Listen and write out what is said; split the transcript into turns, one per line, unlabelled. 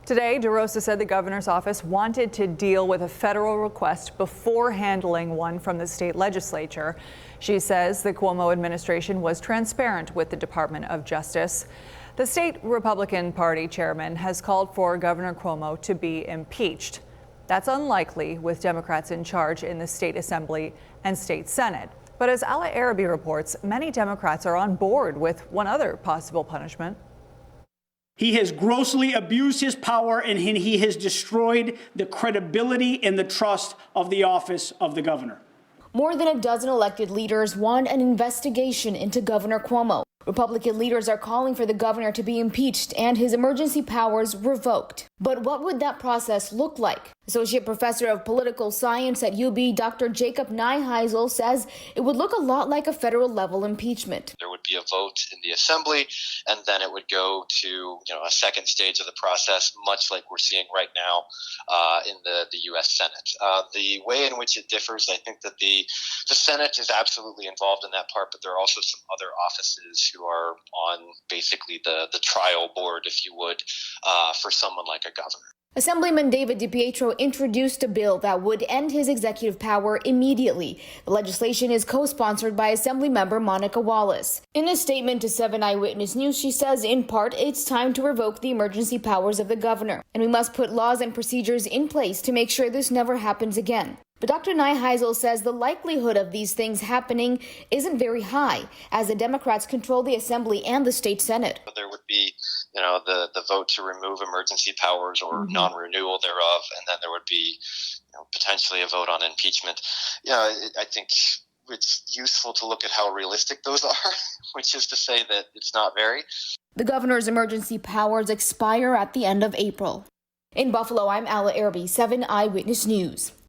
Today, DeRosa said the governor's office wanted to deal with a federal request before handling one from the state legislature. She says the Cuomo administration was transparent with the Department of Justice. The state Republican Party chairman has called for Governor Cuomo to be impeached. That's unlikely with Democrats in charge in the state assembly and state senate. But as Ala Arabi reports, many Democrats are on board with one other possible punishment.
He has grossly abused his power and he has destroyed the credibility and the trust of the office of the governor.
More than a dozen elected leaders want an investigation into Governor Cuomo. Republican leaders are calling for the governor to be impeached and his emergency powers revoked. But what would that process look like? Associate Professor of Political Science at UB, Dr. Jacob Nyheisel, says it would look a lot like a federal level impeachment.
There would be a vote in the assembly, and then it would go to a second stage of the process, much like we're seeing right now in the U.S. Senate. The way in which it differs, I think that the Senate is absolutely involved in that part, but there are also some other offices who are on basically the trial board, if you would, for someone like a governor.
Assemblyman David DiPietro introduced a bill that would end his executive power immediately. The legislation is co-sponsored by Assemblymember Monica Wallace. In a statement to 7 Eyewitness News, she says, in part, it's time to revoke the emergency powers of the governor, and we must put laws and procedures in place to make sure this never happens again. But Dr. Nyheisel says the likelihood of these things happening isn't very high, as the Democrats control the Assembly and the state Senate.
There would be, the vote to remove emergency powers or non-renewal thereof, and then there would be potentially a vote on impeachment. I think it's useful to look at how realistic those are, which is to say that it's not very.
The governor's emergency powers expire at the end of April. In Buffalo, I'm Ala Arabi, 7 Eyewitness News.